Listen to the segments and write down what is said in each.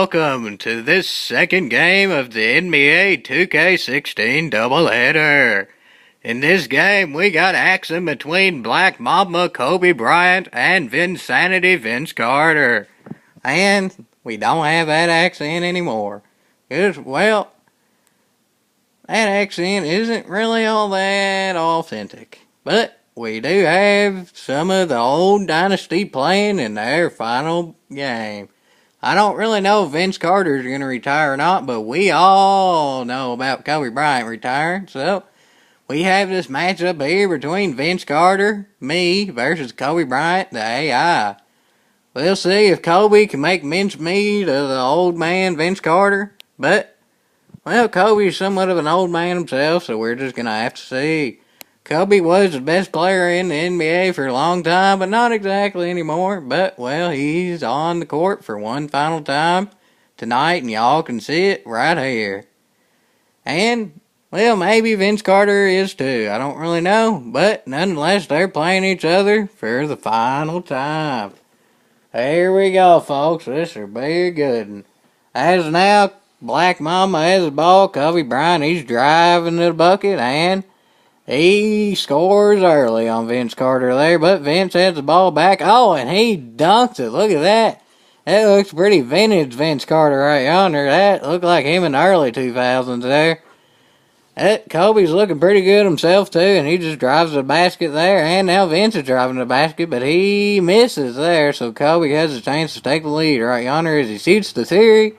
welcome to this second game of the NBA 2K16 doubleheader. In this game, we got action between Black Mamba Kobe Bryant and Vinsanity Vince Carter. And we don't have that accent anymore. Well, that accent isn't really all that authentic. But we do have some of the old dynasty playing in their final game. I don't really know if Vince Carter is going to retire or not, but we all know about Kobe Bryant retiring. So we have this matchup here between Vince Carter, me, versus Kobe Bryant, the AI. We'll see if Kobe can make mincemeat of the old man Vince Carter. But, well, Kobe's somewhat of an old man himself, so we're just going to have to see. Kobe was the best player in the NBA for a long time, but not exactly anymore. But, well, he's on the court for one final time tonight, and y'all can see it right here. And, well, maybe Vince Carter is too. I don't really know. But, nonetheless, they're playing each other for the final time. Here we go, folks. This will be a good one. As now, Black Mama has the ball. Kobe Bryant, he's driving to the bucket, and he scores early on Vince Carter there, but Vince has the ball back. Oh, and he dunks it. Look at that. That looks pretty vintage Vince Carter right yonder. That looked like him in the early 2000s there. Kobe's looking pretty good himself, too, and he just drives the basket there. And now Vince is driving the basket, but he misses there, so Kobe has a chance to take the lead right yonder as he shoots the three.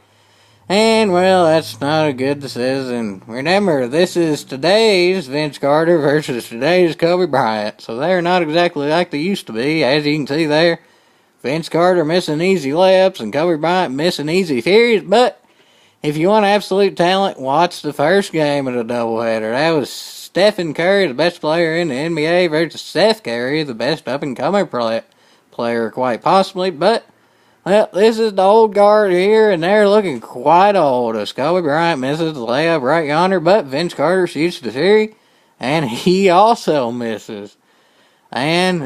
And, well, that's not a good decision. Remember, this is today's Vince Carter versus today's Kobe Bryant. So they're not exactly like they used to be, as you can see there. Vince Carter missing easy layups and Kobe Bryant missing easy threes. But if you want absolute talent, watch the first game of the doubleheader. That was Stephen Curry, the best player in the NBA, versus Seth Curry, the best up-and-coming player quite possibly. But well, this is the Old Gaurd here, and they're looking quite old as Kobe Bryant misses the layup right yonder, but Vince Carter shoots the three, and he also misses. And,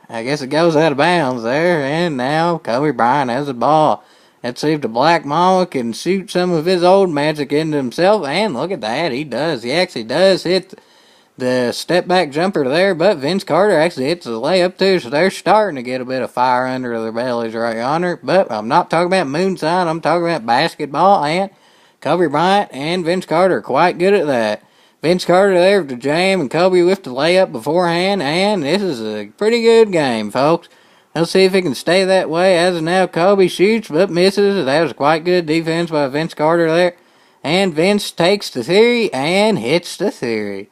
I guess it goes out of bounds there, and now Kobe Bryant has the ball. Let's see if the Black Mama can shoot some of his old magic into himself, and look at that, he does. He actually does hit the step back jumper there, but Vince Carter actually hits the layup too, so they're starting to get a bit of fire under their bellies right yonder. But I'm not talking about moonshine, I'm talking about basketball, and Kobe Bryant and Vince Carter are quite good at that. Vince Carter there with the jam and Kobe with the layup beforehand, and this is a pretty good game, folks. Let's see if it can stay that way. As of now, Kobe shoots but misses. That was quite good defense by Vince Carter there. And Vince takes the three and hits the three.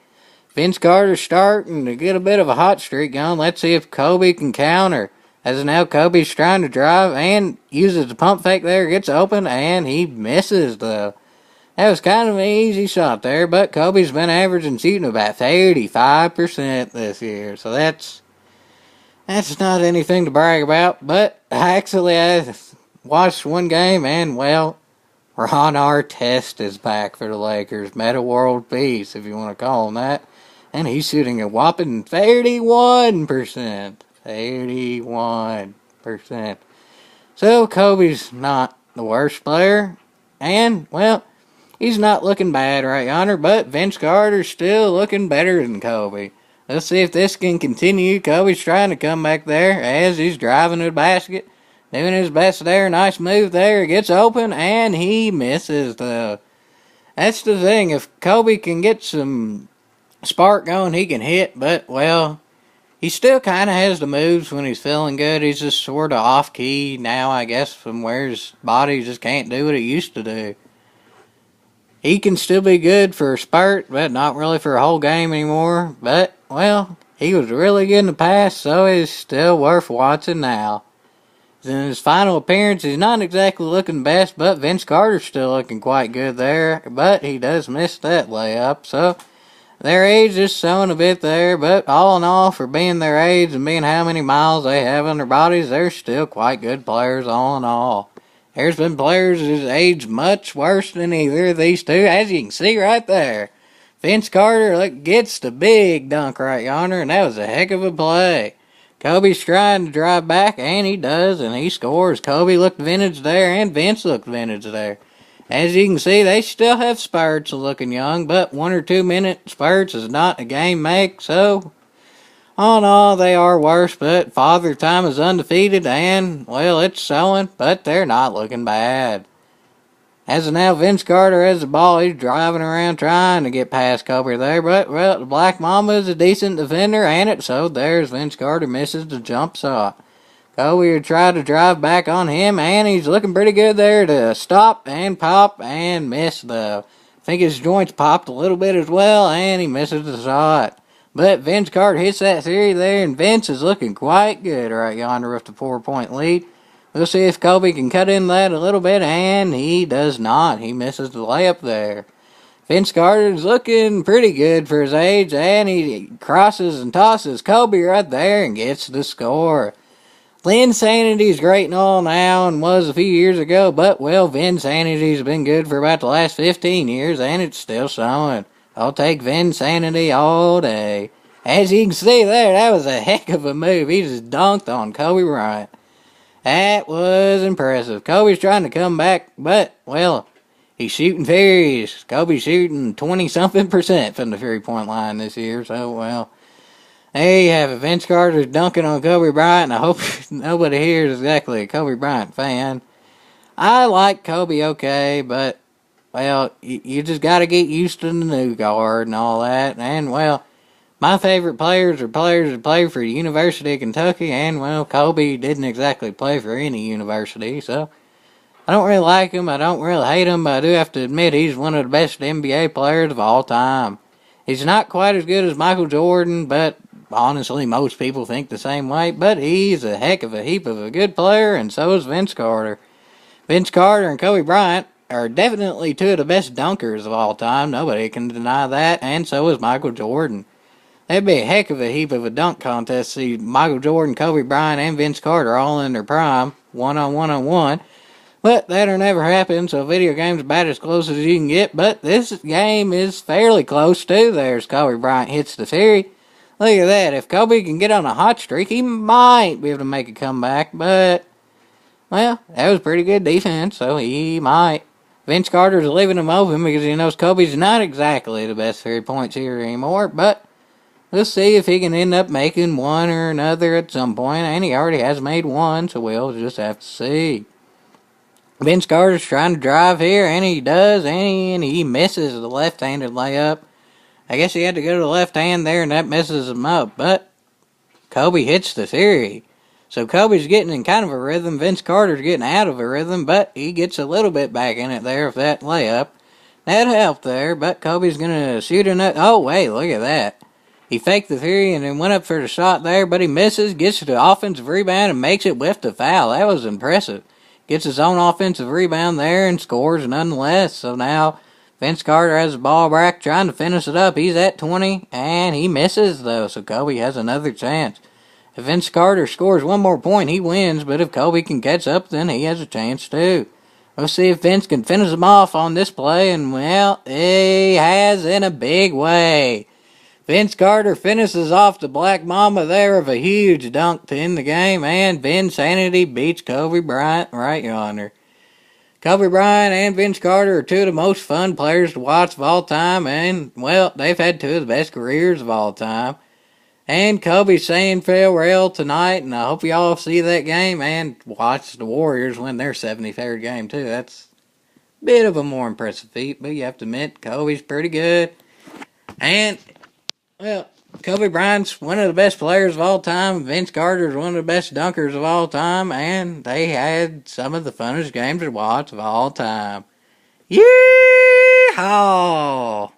Vince Carter's starting to get a bit of a hot streak going. Let's see if Kobe can counter. As now Kobe's trying to drive and uses the pump fake there, gets open, and he misses though. That was kind of an easy shot there, but Kobe's been averaging shooting about 35% this year. So that's not anything to brag about. But actually I watched one game and, well, Ron Artest is back for the Lakers. Meta World Peace, if you want to call him that. And he's shooting a whopping 31%. 31%. So Kobe's not the worst player. And, well, he's not looking bad right yonder. But Vince Carter's still looking better than Kobe. Let's see if this can continue. Kobe's trying to come back there as he's driving to the basket. Doing his best there. Nice move there. Gets open and he misses though. That's the thing. If Kobe can get some spark going, he can hit. But, well, he still kind of has the moves when he's feeling good. He's just sort of off key now, I guess, from where his body just can't do what it used to do. He can still be good for a spurt, but not really for a whole game anymore. But, well, he was really good in the past, so he's still worth watching now. In his final appearance, he's not exactly looking best, but Vince Carter's still looking quite good there. But he does miss that layup, so their age is showing a bit there. But all in all, for being their age and being how many miles they have on their bodies, they're still quite good players all in all. There's been players who's aged much worse than either of these two, as you can see right there. Vince Carter gets the big dunk right yonder, and that was a heck of a play. Kobe's trying to drive back, and he does, and he scores. Kobe looked vintage there, and Vince looked vintage there. As you can see, they still have spurts of looking young, but 1 or 2 minute spurts is not a game make, so all in all, they are worse, but Father Time is undefeated, and, well, it's showing, but they're not looking bad. As of now, Vince Carter has the ball. He's driving around trying to get past Kobe there, but, well, the Black Mamba is a decent defender, and it so there's Vince Carter misses the jump shot. Kobe would try to drive back on him, and he's looking pretty good there to stop and pop and miss, though. I think his joints popped a little bit as well, and he misses the shot. But Vince Carter hits that three there, and Vince is looking quite good right yonder with the 4-point lead. We'll see if Kobe can cut in that a little bit, and he does not. He misses the layup there. Vince Carter's looking pretty good for his age, and he crosses and tosses Kobe right there and gets the score. Vinsanity's great and all now and was a few years ago, but, well, Vinsanity's been good for about the last 15 years, and it's still showing. I'll take Vinsanity all day. As you can see there, that was a heck of a move. He just dunked on Kobe Bryant. That was impressive. Kobe's trying to come back, but, well, he's shooting threes. Kobe's shooting 20-something% from the three-point line this year, so, well, there you have it. Vince Carter's dunking on Kobe Bryant, and I hope nobody here is exactly a Kobe Bryant fan. I like Kobe okay, but, well, you just got to get used to the new guard and all that, and, well, my favorite players are players that play for the University of Kentucky, and, well, Kobe didn't exactly play for any university, so I don't really like him, I don't really hate him, but I do have to admit he's one of the best NBA players of all time. He's not quite as good as Michael Jordan, but honestly, most people think the same way, but he's a heck of a heap of a good player, and so is Vince Carter. Vince Carter and Kobe Bryant are definitely two of the best dunkers of all time, nobody can deny that, and so is Michael Jordan. That'd be a heck of a heap of a dunk contest. See Michael Jordan, Kobe Bryant, and Vince Carter all in their prime, one-on-one. But that'll never happen, so video game's about as close as you can get. But this game is fairly close, too. There's Kobe Bryant hits the three. Look at that. If Kobe can get on a hot streak, he might be able to make a comeback. But, well, that was pretty good defense, so he might. Vince Carter's leaving him open because he knows Kobe's not exactly the best 3-point shooter anymore. But we'll see if he can end up making one or another at some point. And he already has made one, so we'll just have to see. Vince Carter's trying to drive here, and he does, and he misses the left-handed layup. I guess he had to go to the left hand there, and that messes him up. But Kobe hits the three. So Kobe's getting in kind of a rhythm. Vince Carter's getting out of a rhythm, but he gets a little bit back in it there with that layup. That helped there, but Kobe's going to shoot another. Oh, wait, look at that. He faked the three and then went up for the shot there, but he misses, gets to the offensive rebound, and makes it with the foul. That was impressive. Gets his own offensive rebound there and scores nonetheless. So now Vince Carter has the ball back trying to finish it up. He's at 20, and he misses, though, so Kobe has another chance. If Vince Carter scores one more point, he wins, but if Kobe can catch up, then he has a chance, too. We'll see if Vince can finish him off on this play, and, well, he has in a big way. Vince Carter finishes off the Black Mamba there with a huge dunk to end the game, and Vinsanity beats Kobe Bryant right yonder. Kobe Bryant and Vince Carter are two of the most fun players to watch of all time, and, well, they've had two of the best careers of all time. And Kobe's saying farewell tonight, and I hope y'all see that game and watch the Warriors win their 73rd game, too. That's a bit of a more impressive feat, but you have to admit, Kobe's pretty good. And, well, Kobe Bryant's one of the best players of all time. Vince Carter's one of the best dunkers of all time. And they had some of the funnest games to watch of all time. Yeehaw!